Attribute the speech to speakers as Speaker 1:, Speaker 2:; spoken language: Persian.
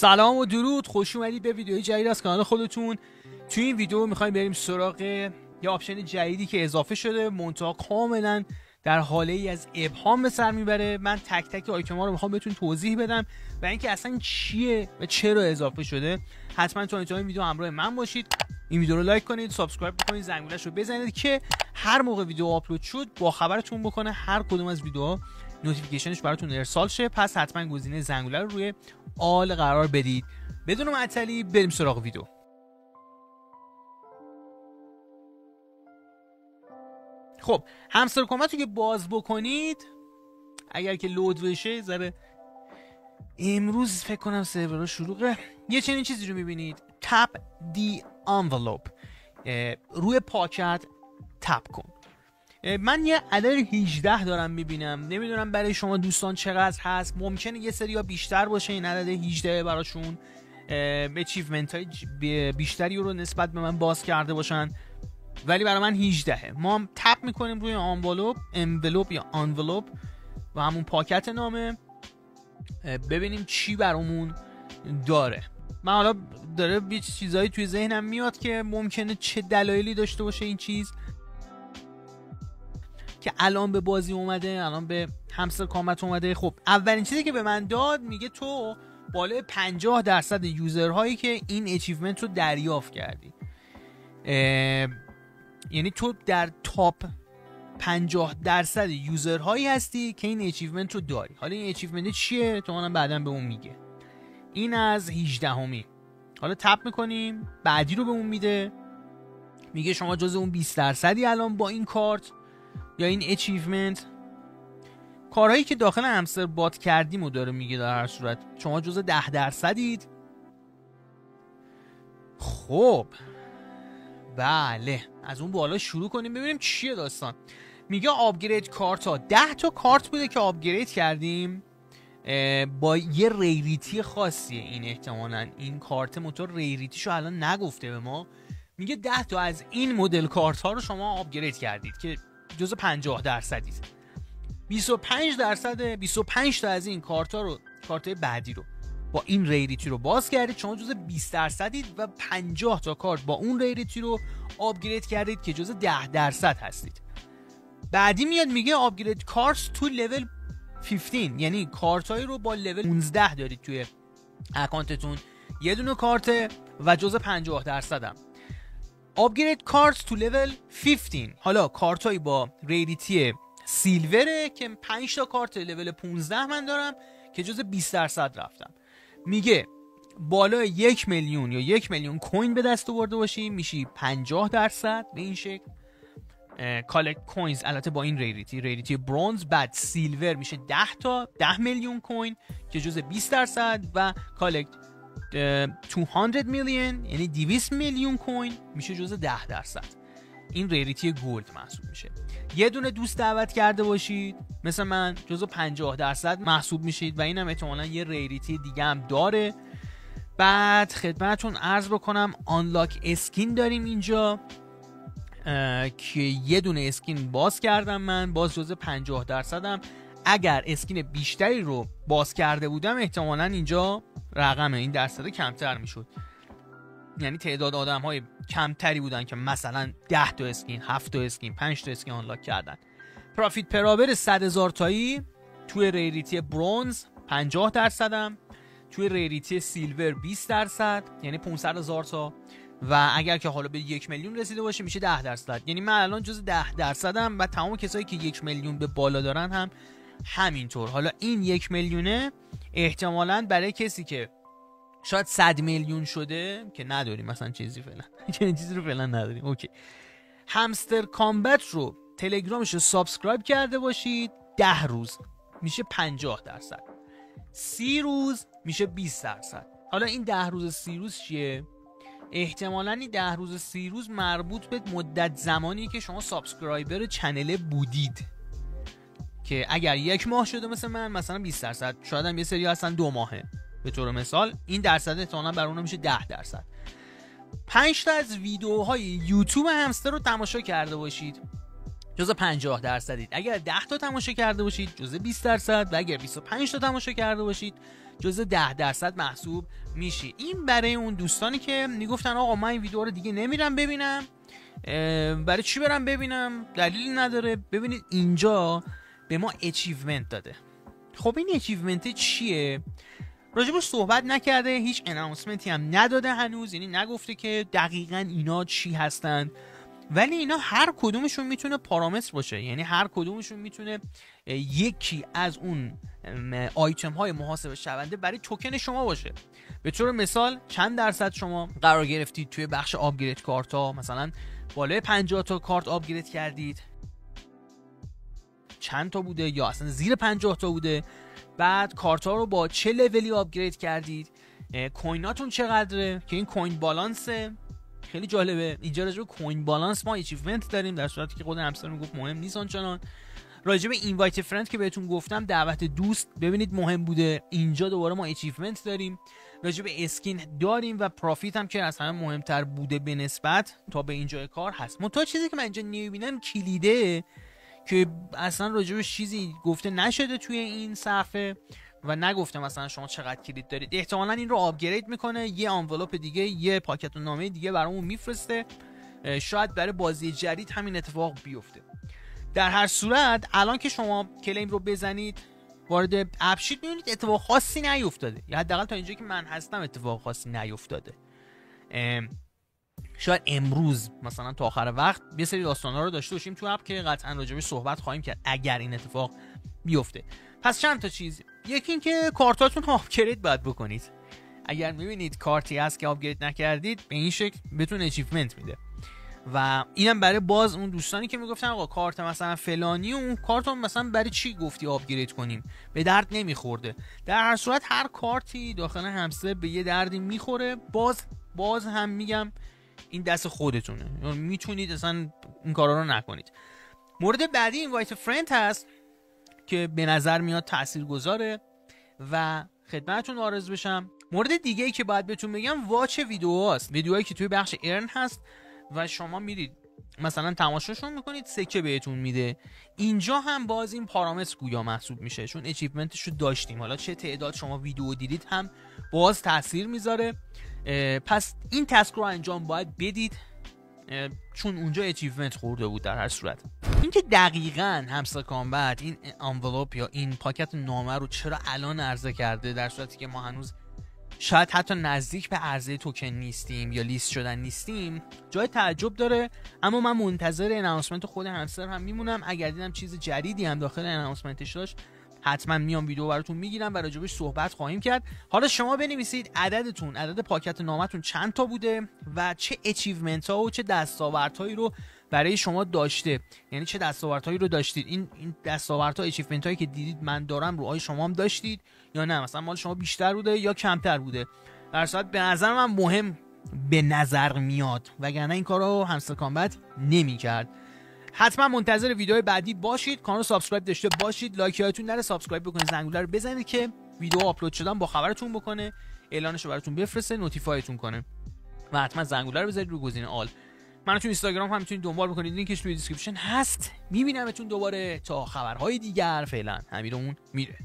Speaker 1: سلام و درود، خوش اومدید به ویدیوی جدید از کانال خودتون. توی این ویدیو میخوایم بریم سراغ یه آپشن جدیدی که اضافه شده، منتها کاملا در حاله ای از ابهام به سر میبره. من تک تک آیتما رو میخوام بهتون توضیح بدم و اینکه اصلا چیه و چرا اضافه شده. حتما تا انتهای ویدیو همراه من باشید. این ویدیو رو لایک کنید، سابسکرایب کنید، زنگولش رو بزنید که هر موقع ویدیو آپلود شد با خبرتون بکنه هر کدوم از ویدیوها نوتیفیکیشنش براتون ارسال شه. پس حتما گزینه زنگوله رو روی آل قرار بدید. بدون معطلی بریم سراغ ویدیو. خب همستر کامبت رو که باز بکنید، اگر که لود بشه ذره امروز فکر کنم سرورها شروعه، یه چنین چیزی رو میبینید. تپ دی انولوپ، روی پاکت تپ کن. من یه عدد 18 دارم میبینم، نمیدونم برای شما دوستان چقدر هست. ممکنه یه سری ها بیشتر باشه این عدد 18 براشون، اچیومنت های بیشتری رو نسبت به من باز کرده باشن، ولی برای من 18. ما هم تپ میکنیم روی انولوپ یا انولوپ و همون پاکت نامه، ببینیم چی برامون داره. من حالا داره یه چیزایی توی ذهنم میاد که ممکنه چه دلایلی داشته باشه این چیز که الان به بازی اومده، الان به همستر کامبت اومده. خب اولین چیزی که به من داد، میگه تو بالای 50% یوزرهایی که این اچیومنت رو دریافت کردی، یعنی تو در تاپ 50% یوزرهایی هستی که این اچیومنت رو داری. حالا این اچیومنت چیه؟ تو منم بعداً به اون میگه. این از 18می. حالا تپ میکنیم، بعدی رو به اون میده، میگه شما جز اون 20% الان با این کارت یا این اچیومنت. کارهایی که داخل همستر بات کردیم و داره میگه. در هر صورت شما جز 10%. خب بله، از اون بالا شروع کنیم ببینیم چیه داستان. میگه آپگرید کارت ها. 10 تا کارت بوده که آپگرید کردیم با یه ریریتی خاصیه. این احتمالاً این کارت موتور ریریتیشو الان نگفته به ما. میگه 10 تا از این مدل کارت ها رو شما آپگرید کردید که جزء 50%. 25 تا از این کارت ها رو، کارت بعدی رو با این ریریتی رو باز کردید، شما جزء 20% و 50 تا کارت با اون ریریتی رو آپگرید کردید که جزء 10% هستید. بعدی میاد میگه آپگرید کارت تو لول 15، یعنی کارتایی رو با لول 15 دارید توی اکانتتون، یه دونه کارت و جزء 50% هم. آپگرید کارت تو لول 15، حالا کارتایی با ریریتی سیلوره که 5 تا کارت لول 15 من دارم که جزء 20% رفتم. میگه بالای 1 میلیون یا 1 میلیون کوین به دست آورده باشی میشی 50%. به این شکل کالکت کوینز، البته با این ریریتی برونز. بعد سیلور میشه 10 میلیون کوین که جزء 20% و کالکت 200 میلیون یعنی 200 میلیون کوین میشه جزء 10%. این ریریتی گولد محسوب میشه. یه دونه دوست دعوت کرده باشید مثل من، جزء 50% محسوب میشید و اینم احتمالاً یه ریریتی دیگه هم داره. بعد خدمتتون عرض بکنم آنلاک اسکین داریم اینجا که یه دونه اسکین باز کردم من، باز جزء 50% هم. اگر اسکین بیشتری رو باز کرده بودم احتمالاً اینجا رقم این درصد کمتر میشد، یعنی تعداد آدم های کمتری بودن که مثلا 10 تا اسکین، 7 تا اسکین، 5 تا اسکین آنلاک کردن. پرافیت پراور 100,000 تایی توی ریریتی برونز، 50% هم توی ریریتی سیلور 20%، یعنی 500,000 تا. و اگر که حالا به 1 میلیون رسیده باشه میشه 10%. یعنی من الان جز 10% هم و تمام کسایی که 1 میلیون به بالا دارن هم همینطور. حالا این 1 میلیونه احتمالاً برای کسی که شاید 100 میلیون شده که نداریم مثلا چیزی رو فعلا نداریم. اوکی. همستر کامبت رو تلگرامش رو سابسکرایب کرده باشید. 10 روز میشه 50%، 30 روز میشه 20%. حالا این 10 روز 30 روز چیه؟ احتمالاً این 10 روز 30 روز مربوط به مدت زمانی که شما سابسکرایبر چنل بودید، که اگر 1 ماه شده مثل من مثلا 20%، شاید هم یه سری هستن 2 ماهه به طور مثال، این درصد احتمالاً برای اونها میشه 10%. 5 تا از ویدیوهای یوتیوب همستر رو تماشا کرده باشید جزء 50%. اگر 10 تا تماشا کرده باشید جزء 20% و اگر 25 تا تماشا کرده باشید جزء 10% محسوب میشید. این برای اون دوستانی که میگفتن آقا من این ویدیو رو دیگه نمیرم ببینم، برای چی برم ببینم، دلیلی نداره. ببینید اینجا به ما اچیومنت داده. خب این اچیومنت چیه؟ راجبش صحبت نکرده، هیچ اناونسمنتی هم نداده هنوز، یعنی نگفته که دقیقاً اینا چی هستند، ولی اینا هر کدومشون میتونه پارامتر باشه، یعنی هر کدومشون میتونه یکی از اون آیتم های محاسبه شونده برای توکن شما باشه. به طور مثال چند درصد شما قرار گرفتید توی بخش آپگرید کارت ها، مثلا بالای 50 تا کارت آپگرید کردید، چند تا بوده یا اصلا زیر 50 تا بوده، بعد کارت ها رو با چه لولی آپگرید کردید، کویناتون چقدره که این کوین بالانسه. خیلی جالبه اینجا راجع به کوین بالانس ما اچیومنت داریم، در صورتی که خود همسر میگفت مهم نیست آنچنان. راجع به اینوایت فرند که بهتون گفتم دعوت دوست، ببینید مهم بوده، اینجا دوباره ما اچیومنت داریم. راجع به اسکین داریم و پروفیت هم که از همه مهمتر بوده به نسبت تا به اینجا کار هست. منتها چیزی که من اینجا نمیبینم کلیده که اصلا راجع به چیزی گفته نشده توی این صفحه و نگفته مثلا شما چقدر کلید دارید. احتمالاً این رو آپگرید میکنه، یه آنولوپ دیگه، یه پاکت نامه دیگه برامون میفرسته، شاید برای بازی جدید همین اتفاق بیفته. در هر صورت الان که شما کلیم رو بزنید وارد اپ شید میبینید اتفاق خاصی نیفتاده، یا حداقل تا اینجا که من هستم اتفاق خاصی نیفتاده. شاید امروز مثلا تا آخر وقت یه سری داستانا رو داشته باشیم تو اپ که قطعا راجعش صحبت خواهیم کرد اگر این اتفاق بیفته. پس چند تا چیز، یکی این که کارتاتون آپگرید باید بکنید. اگر میبینید کارتی هست که آپگرید نکردید به این شکل بهتون اچیومنت میده و اینم برای باز اون دوستانی که میگفتن آقا کارت مثلا فلانی و اون کارت هم مثلا برای چی گفتی آپگرید کنیم، به درد نمیخورده. در هر صورت هر کارتی داخل همسر به یه دردی میخوره. باز هم میگم این دست خودتونه، یعنی میتونید اصلا این کارا رو نکنید. مورد بعدی اینوایت فرند هست که به نظر میاد تاثیرگذاره و خدمتتون عرض بشم. مورد دیگه ای که باید بهتون بگم واچ ویدیوهاست، ویدیوهایی که توی بخش ارن هست و شما میرید مثلا تماشاشون میکنید سکه بهتون میده. اینجا هم باز این پارامتر گویا محسوب میشه چون اچیومنتش رو داشتیم، حالا چه تعداد شما ویدیو دیدید هم باز تاثیر میذاره. پس این تسک رو انجام باید بدید چون اونجا اچیومنت خورده بود. در هر صورت اینکه دقیقاً همسر کامبت این انولوپ یا این پاکت نامه رو چرا الان عرضه کرده در صورتی که ما هنوز شاید حتی نزدیک به عرضه توکن نیستیم یا لیست شدن نیستیم، جای تعجب داره. اما من منتظر اناونسمنت خود همسر هم میمونم. اگر دیدم چیز جدیدی هم داخل اناونسمنتش داشت حتما میام ویدیو براتون میگیرم و راجبش صحبت خواهیم کرد. حالا شما بنویسید عدد پاکت نامتون چند تا بوده و چه اچیومنت ها و چه دستاوردهایی رو برای شما داشته، یعنی چه دستاوردهایی رو داشتید. این دستاوردها اچیومنت هایی که دیدید من دارم رو آیا شما هم داشتید یا نه، مثلا مال شما بیشتر بوده یا کمتر بوده. در صورت به نظر من مهم به نظر میاد وگرنه این کارو همستر کامبت نمی‌کرد. حتما منتظر ویدیو بعدی باشید. کانال رو سابسکرایب داشته باشید، لایک یادتون نره، سابسکرایب بکنید، زنگوله رو بزنید که ویدیو آپلود شدن با خبرتون بکنه، اعلانش رو براتون بفرسته، نوتیفایتون کنه و حتما زنگوله رو بزنید رو گزینه آل. منو تو اینستاگرام هم میتونید دنبال بکنید، لینکش توی دیسکریپشن هست. میبینمتون دوباره تا خبرهای دیگر. فعلا همین میره.